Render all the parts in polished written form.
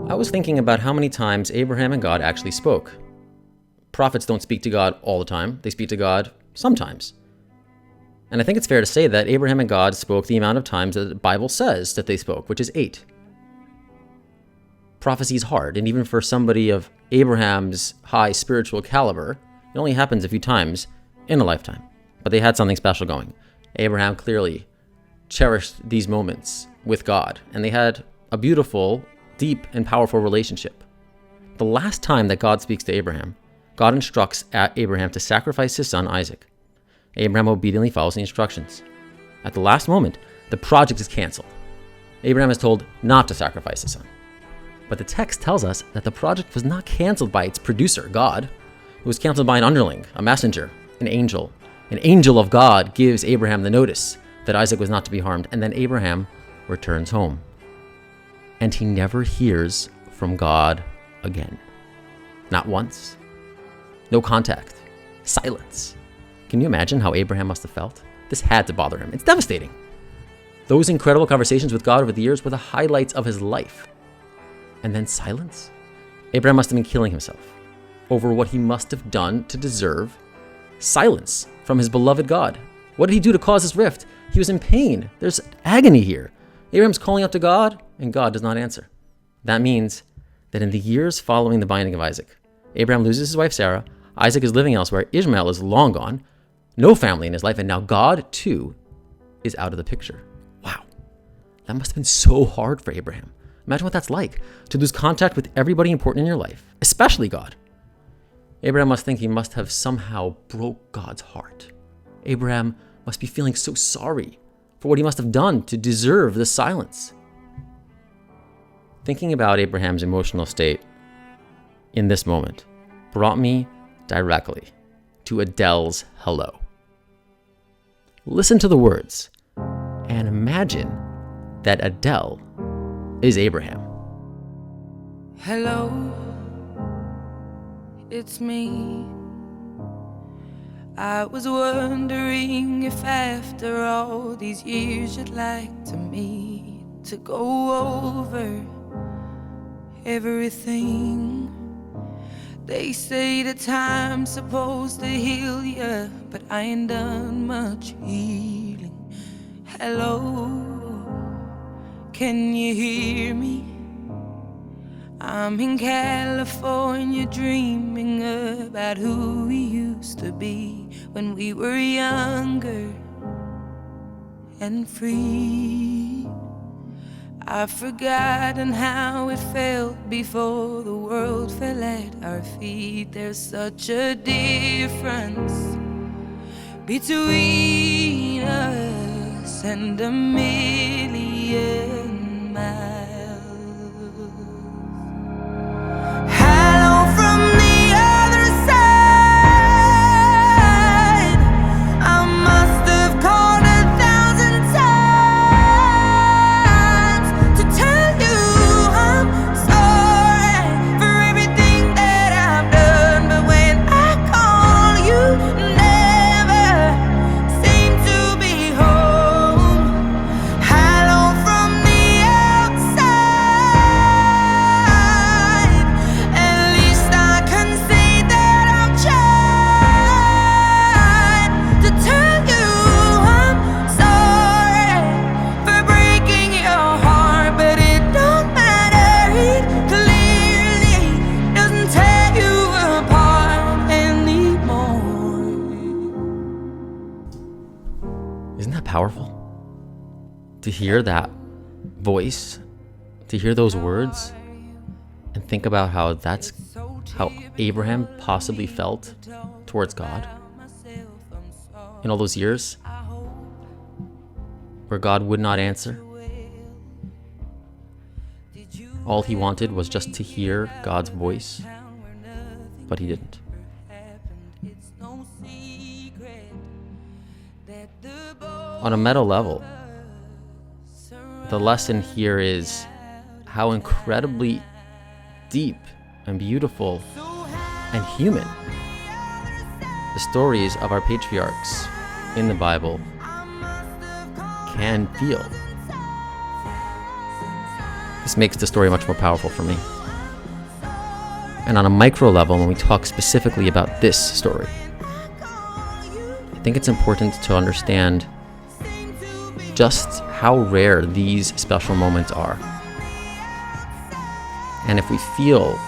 I was thinking about how many times Abraham and God actually spoke. Prophets don't speak to God all the time. They speak to God sometimes. And I think it's fair to say that Abraham and God spoke the amount of times that the Bible says that they spoke, which is 8. Prophecy is hard, and even for somebody of Abraham's high spiritual caliber, it only happens a few times in a lifetime. But they had something special going. Abraham clearly cherished these moments with God, and they had a beautiful, deep, and powerful relationship. The last time that God speaks to Abraham, God instructs Abraham to sacrifice his son Isaac. Abraham obediently follows the instructions. At the last moment, the project is canceled. Abraham is told not to sacrifice his son. But the text tells us that the project was not canceled by its producer, God. It was canceled by an underling, a messenger, an angel. An angel of God gives Abraham the notice that Isaac was not to be harmed, and then Abraham returns home. And he never hears from God again. Not once. No contact. Silence. Can you imagine how Abraham must have felt? This had to bother him. It's devastating. Those incredible conversations with God over the years were the highlights of his life. And then silence? Abraham must have been killing himself over what he must have done to deserve silence from his beloved God. What did he do to cause this rift? He was in pain. There's agony here. Abraham's calling out to God, and God does not answer. That means that in the years following the binding of Isaac, Abraham loses his wife Sarah, Isaac is living elsewhere, Ishmael is long gone, no family in his life, and now God, too, is out of the picture. Wow. That must have been so hard for Abraham. Imagine what that's like, to lose contact with everybody important in your life, especially God. Abraham must think he must have somehow broke God's heart. Abraham must be feeling so sorry for what he must have done to deserve the silence. Thinking about Abraham's emotional state in this moment brought me directly to Adele's Hello. Listen to the words and imagine that Adele is Abraham. Hello, it's me. I was wondering if after all these years you'd like to meet to go over everything. They say that time's supposed to heal ya, but I ain't done much healing. Hello, can you hear me? I'm in California dreaming about who we used to be when we were younger and free. I've forgotten how it felt before the world fell at our feet. There's such a difference between us and a million miles. Hello from the other side. I must have called 1,000 times to tell you I'm sorry for everything that I've done, but when I call you never seem to be home. Hello from the outside. At least I can say that I've tried to tell you I'm sorry for breaking your heart, but it don't matter. It clearly doesn't tear you apart anymore. Isn't that powerful? To hear that voice, to hear those words, and think about how that's how Abraham possibly felt towards God in all those years where God would not answer. All he wanted was just to hear God's voice, but he didn't. On a meta level, the lesson here is how incredibly deep and beautiful and human the stories of our patriarchs in the Bible can feel. This makes the story much more powerful for me. And on a micro level, when we talk specifically about this story, I think it's important to understand just how rare these special moments are. And if we feel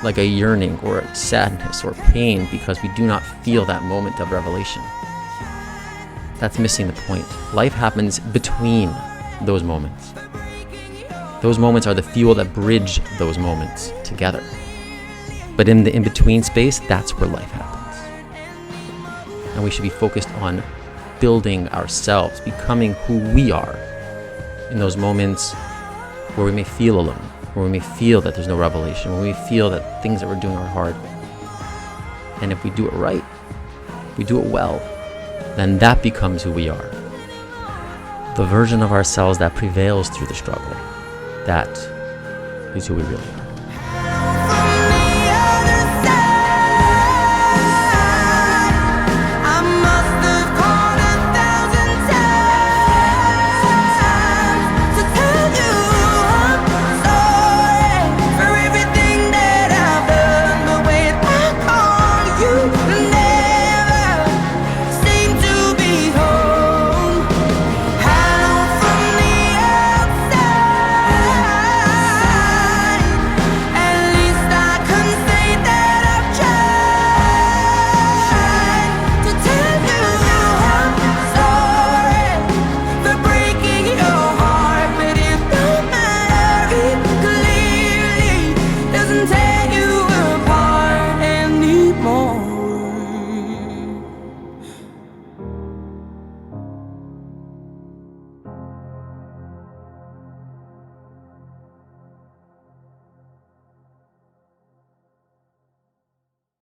like a yearning or a sadness or pain because we do not feel that moment of revelation, that's missing the point. Life happens between those moments. Those moments are the fuel that bridge those moments together. But in the in-between space, that's where life happens. And we should be focused on building ourselves, becoming who we are in those moments where we may feel alone, where we may feel that there's no revelation, where we feel that things that we're doing are hard. And if we do it right, if we do it well, then that becomes who we are. The version of ourselves that prevails through the struggle. That is who we really are.